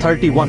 31,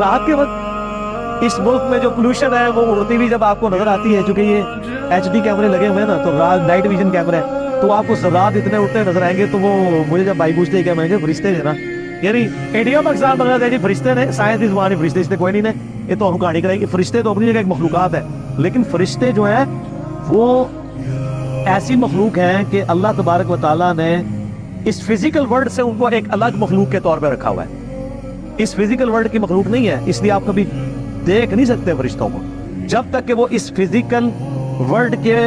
رات کے وقت اس ملک میں جو پولوشن ہے وہ اڑتی بھی جب آپ کو نظر آتی ہے، چونکہ یہ ایچ ڈی کیمرے لگے ہوئے ہیں نا، تو رات نائٹ ویژن کیمرے ہیں، تو آپ کو رات اتنے اڑتے نظر آئیں گے. تو وہ مجھے جب بھائی پوچھتے ہیں کہ میں فرشتے ہیں نا، یعنی انڈیا پاکستان بنگلہ دیش فرشتے نے سائنس کی زبان فرشتے اس نے کوئی نہیں نے، یہ تو ہم کہانی کریں گے. فرشتے تو اپنی جگہ ایک مخلوقات ہے، لیکن فرشتے جو ہیں وہ ایسی مخلوق ہیں کہ اللہ تبارک و تعالیٰ نے اس فزیکل ورلڈ سے ان کو ایک الگ مخلوق کے طور پہ رکھا ہوا ہے. اس فزیکل ورلڈ کی مخلوق نہیں ہے، اس لیے آپ کبھی دیکھ نہیں سکتے فرشتوں کو جب تک کہ وہ اس فزیکل ورلڈ کے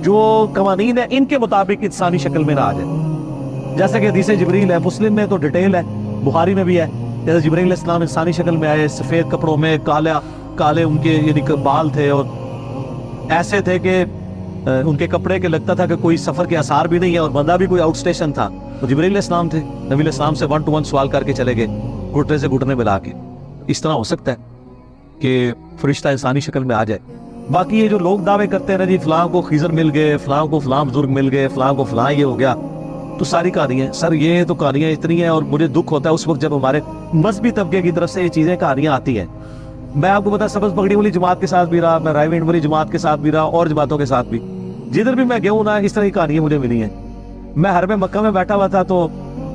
جو قوانین ہیں ان کے مطابق انسانی شکل میں نہ آ جائے. جیسا کہ حدیث جبریل ہے، مسلم میں تو ڈیٹیل ہے، بخاری میں بھی ہے. جیسے جبریل علیہ السلام انسانی شکل میں آئے، سفید کپڑوں میں، کالے ان کے یعنی بال تھے، اور ایسے تھے کہ ان کے کپڑے کے لگتا تھا کہ کوئی سفر کے آثار بھی نہیں ہے، اور بندہ بھی کوئی آؤٹ سٹیشن تھا. تو جبریل علیہ السلام تھے، نبی علیہ السلام سے 1 to 1 سوال کر کے چلے گئے، گھٹنے سے گھٹنے ملا کے. اس طرح ہو سکتا ہے کہ فرشتہ انسانی شکل میں آ جائے. باقی یہ جو لوگ دعوے کرتے ہیں نا جی فلاں کو خضر مل گئے، فلاں کو فلاں بزرگ مل گئے، فلاں کو فلاں یہ ہو گیا، تو ساری کہانیاں سر، یہ تو کہانیاں اتنی ہیں. اور مجھے دکھ ہوتا ہے اس وقت جب ہمارے مذہبی طبقے کی طرف سے یہ چیزیں کہانیاں آتی ہیں. میں آپ کو بتا، سبز پگڑی والی جماعت کے ساتھ بھی رہا، میں رائے وینڈ والی جماعت کے ساتھ بھی رہا، اور جماعتوں کے ساتھ بھی، جدھر بھی میں گیا ہوں نا اس طرح کی کہانیاں مجھے ملی ہیں. میں حرم مکہ میں بیٹھا ہوا تھا تو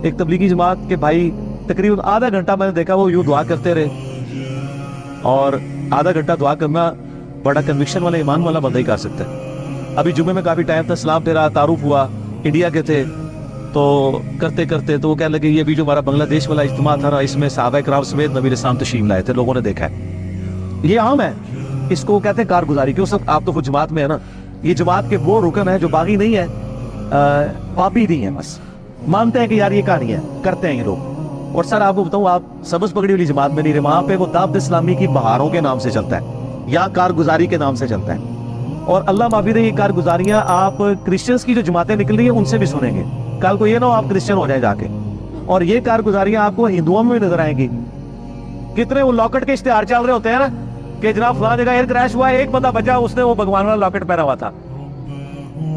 ایک تبلیغی جماعت کے بھائی تقریباً آدھا گھنٹہ میں نے دیکھا وہ یوں دعا کرتے رہے. اور آدھا گھنٹہ دعا کرنا بڑا کنوکشن والا ایمان والا بندہ ہی کر سکتا ہے. ابھی جمعے میں کافی ٹائم تھا، سلام تیرا تعارف ہوا، انڈیا کے تھے، تو کرتے کرتے تو وہ کہنے لگے یہ بھی جو ہمارا بنگلہ دیش والا اجتماع تھا نا، اس میں صحابہ کرام سمیت نبی علیہ السلام تشریف لائے تھے، لوگوں نے دیکھا ہے. یہ عام ہے، اس کو کہتے ہیں کارگزاری. کیوں سب آپ تو خود جماعت میں ہے نا، یہ جماعت کے وہ رکن ہیں جو باغی نہیں ہے، پاپی نہیں ہے، بس مانتے ہیں کہ یار یہ کہانی ہے، کرتے ہیں یہ لوگ. اور سر آپ کو بتاؤں، آپ سبز پگڑی والی جماعت میں نہیں رہے، وہاں پہ وہ دعوت اسلامی کی بہاروں کے نام سے چلتا ہے یا کارگزاری کے نام سے چلتا ہے. اور اللہ معافی دے، یہ کارگزاریاں آپ کرسچنز کی جو جماعتیں نکل رہی ہیں ان سے بھی سنیں گے. کل کو یہ نہ ہو آپ کرسچن ہو جائیں جا کے. اور یہ کارگزاریاں آپ کو ہندوؤں میں بھی نظر آئیں گی. کتنے وہ لاکٹ کے اشتہار چل رہے ہوتے ہیں نا کہ جناب فلاں جگہ ایئر کریش ہوا ہے، ایک بندہ بچا، اس نے وہ بھگوان والا لاکٹ پہنا ہوا تھا.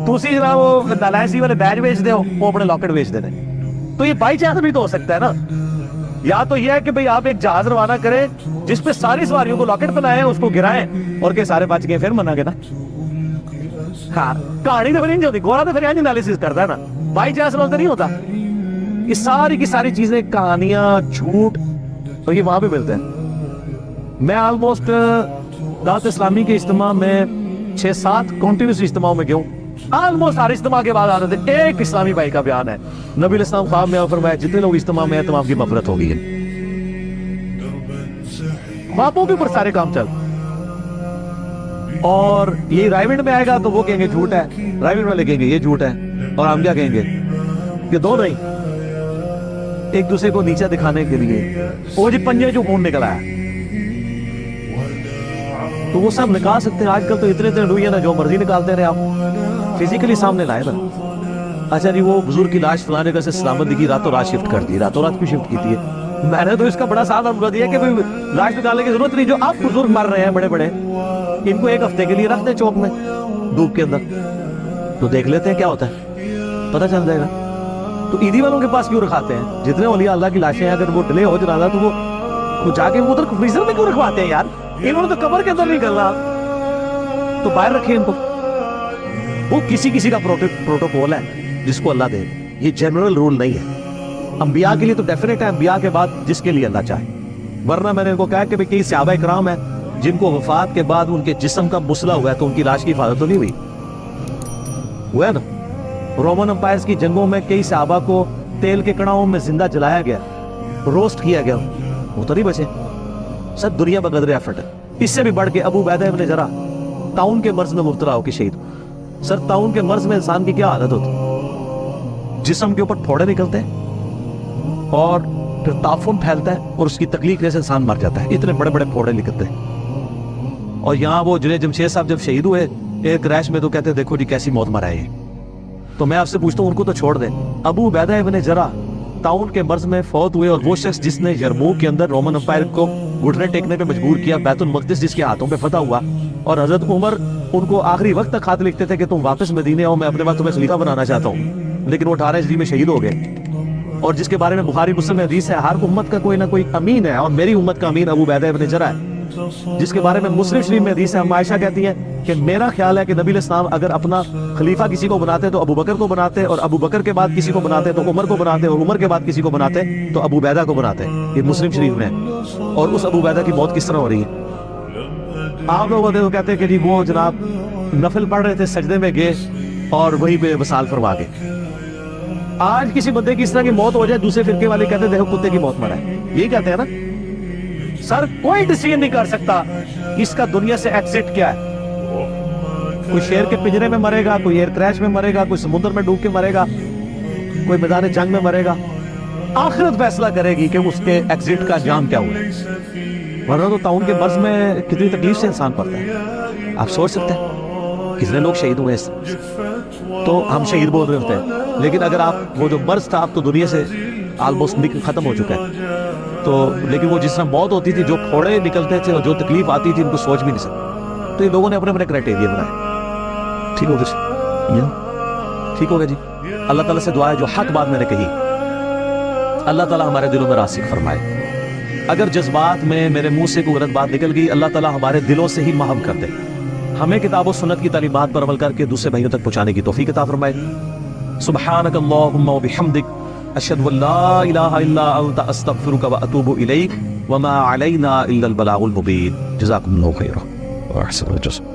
دوسری جناب وہ نالائسی والے بیج بیچ دے، وہ اپنے لاکٹ بیچ دے. تو یہ بائی چانس بھی تو ہو سکتا ہے نا. یا تو یہ ہے کہ بھئی آپ ایک جہاز روانہ کریں جس پہ ساری سواریوں کو لاکٹ بنائیں، اس کو گرائیں، اور کہ سارے بچ گئے، پھر منا گے نا. ہاں کہانی تو پھر نہیں ہوتی، گورا تو پھر انالیسس کرتا ہے نا، بائی چانس تو نہیں ہوتا. یہ ساری کی ساری چیزیں، کہانیاں، جھوٹ، تو یہ وہاں پہ ملتے ہیں. میں آلموسٹ دعوت اسلامی کے اجتماع میں 6-7 کنٹینیوس اجتماعوں میں گیا ہوں. آلموسٹ ہر اجتماع کے بعد آتے تھے ایک اسلامی بھائی کا بیان ہے، نبی علیہ السلام خواب میں فرمایا جتنے لوگ اجتماع میں ہیں تمام کی مغفرت ہو گئی ہے. خوابوں کے اوپر سارے کام چل. اور یہ رائے وینڈ میں آئے گا تو وہ کہیں گے جھوٹ ہے، رائے وینڈ والے کہیں گے یہ جھوٹ ہے، اور ہم کیا کہیں گے کہ دو نہیں، ایک دوسرے کو نیچا دکھانے کے لیے وہ جی پنجے جو خون نکل آیا تو وہ سب نکال سکتے ہیں. آج کل تو اتنے لوگ ہیں نا، جو مرضی نکالتے رہے، آپ فزیکلی سامنے لائے نا. اچھا جی وہ بزرگ کی لاش فلاں جگہ سے سلامت دکھی، راتوں رات شفٹ کر دی، راتوں رات کیوں شفٹ کی تھی؟ میں نے تو اس کا بڑا سادہ مطلب دیا کہ لاش نکالنے کی ضرورت نہیں. جو آپ بزرگ مر رہے ہیں بڑے بڑے، ان کو ایک ہفتے کے لیے رکھ دیں چوک میں دھوپ کے اندر، تو دیکھ لیتے ہیں کیا ہوتا ہے، پتہ چل جائے گا. تو عیدی والوں کے پاس کیوں رکھاتے ہیں؟ جتنے اولیاء اللہ کی لاشیں ہیں، اگر وہ ڈلے ہو جنازہ تو وہ جا کے ادھر فریزر میں کیوں رکھواتے ہیں یار؟ انہوں نے تو قبر کے اندر نہیں کرنا، تو باہر رکھیں ان کو. وہ کسی کا پروٹوکول ہے جس کو اللہ دے، یہ جنرل رول نہیں ہے. انبیاء کے لیے تو ڈیفینیٹ ہے، انبیاء کے بعد جس کے لیے اللہ چاہے. ورنہ میں نے ان کو کہا کہ کئی صحابہ کرام ہیں جن کو وفات کے بعد ان کے جسم کا مسئلہ ہوا ہے تو ان کی لاش کی حفاظت تو نہیں ہوئی. ہوا ہے نا، رومن امپائرز کی جنگوں میں کئی صحابہ کو تیل کے کڑاؤں میں زندہ جلایا گیا، روسٹ کیا گیا، وہ تو نہیں بچے. سب دنیا بقدر ایفرٹ ہے. اس سے بھی بڑھ کے ابو عبیدہ ابن جراح طاعون کے مرض میں مبتلا ہو کے شہید. سر طاعون کے مرض میں انسان کی کیا حالت ہوتی؟ جسم کے اوپر پھوڑے نکلتے ہیں اور پھر تعفن پھیلتا ہے اور اس کی تکلیف سے انسان مر جاتا ہے. اتنے بڑے بڑے پھوڑے نکلتے ہیں. اور یہاں وہ جنید جمشید صاحب جب شہید ہوئے ایئر کریش میں تو کہتے ہیں دیکھو جی کیسی موت مرائے ہیں. تو میں آپ سے پوچھتا ہوں ان کو تو چھوڑ دیں. ابو عبیدہ ابن جراح طاعون کے مرض میں فوت ہوئے، اور وہ شخص جس نے یرموک کے اندر رومن امپائر کو گھٹنے ٹیکنے پہ مجبور کیا، بیت المقدس جس کے ہاتھوں پہ فتح ہوا، اور حضرت عمر ان کو آخری وقت تک خط لکھتے تھے کہ تم واپس مدینے آؤ، میں اپنے بعد تمہیں خلیفہ بنانا چاہتا ہوں، لیکن وہ 18 ہجری میں شہید ہو گئے. اور جس کے بارے میں بخاری مسلم میں حدیث ہے ہر امت کا کوئی نہ کوئی امین ہے، اور میری امت کا امین ابو عبیدہ ابن جرح ہے، جس کے بارے میں مسلم شریف میں حدیث ہے، عائشہ کہتی ہیں کہ میرا خیال ہے کہ نبی علیہ السلام اگر اپنا خلیفہ کسی کو بناتے تو ابو بکر کو بناتے، اور ابو بکر کے بعد کسی کو بناتے تو عمر کو بناتے، اور عمر کے بعد کسی کو بناتے تو ابو عبیدہ کو بناتے۔ یہ مسلم شریف میں ہے۔ اور اس ابو عبیدہ کی موت کس طرح ہو رہی ہے؟ آپ لوگ ہوتے کہتے ہیں کہ جی وہ جناب نفل پڑھ رہے تھے، سجدے میں گئے اور وہیں پہ وصال فرما گئے۔ آج کسی بندے کی اس طرح کی موت ہو جائے، دوسرے فرقے والے کہتے ہیں دیکھو کتے کی موت مرا ہے، یہی کہتے ہیں نا۔ سر کوئی ڈیسیژن نہیں کر سکتا اس کا دنیا سے ایکسٹ کیا ہے۔ کوئی شیر کے پنجرے میں مرے گا، کوئی ایئر کریش میں مرے گا، کوئی سمندر میں ڈوب کے مرے گا، کوئی میدان جنگ میں مرے گا۔ آخرت فیصلہ کرے گی کہ اس کے ایکسٹ کا انجام کیا ہوا ہے۔ ورنہ تو تعاون کے مرض میں کتنی تکلیف سے انسان پڑتا ہے، آپ سوچ سکتے ہیں کتنے لوگ شہید ہوئے اس تو ہم شہید بول رہے ہوتے ہیں، لیکن اگر آپ وہ جو مرض تھا اب تو دنیا سے آلموسٹ ختم ہو چکا ہے، تو لیکن وہ جس طرح موت ہوتی تھی، جو پھوڑے نکلتے تھے اور جو تکلیف آتی تھی ان کو سوچ بھی نہیں سکتے۔ تو یہ لوگوں نے اپنے اپنے کرائٹیریا بنائے۔ ٹھیک ہو گیا، ٹھیک ہو گیا جی۔ اللہ تعالیٰ سے دعا ہے جو حق بات میں نے کہی اللہ تعالیٰ ہمارے دلوں میں راسخ فرمائے۔ اگر جذبات میں میرے منہ سے کوئی غلط بات نکل گئی، اللہ تعالیٰ ہمارے دلوں سے ہی محو کر دے، ہمیں کتاب و سنت کی تعلیمات پر عمل کر کے دوسرے بھائیوں تک پہنچانے کی توفیق عطا فرمائے۔ سبحانک اللہم و بحمدک، اشہد ان لا الہ الا انت، استغفرک و اتوب الیک، وما علینا الا البلاغ المبین۔ جزاکم اللہ خیرا۔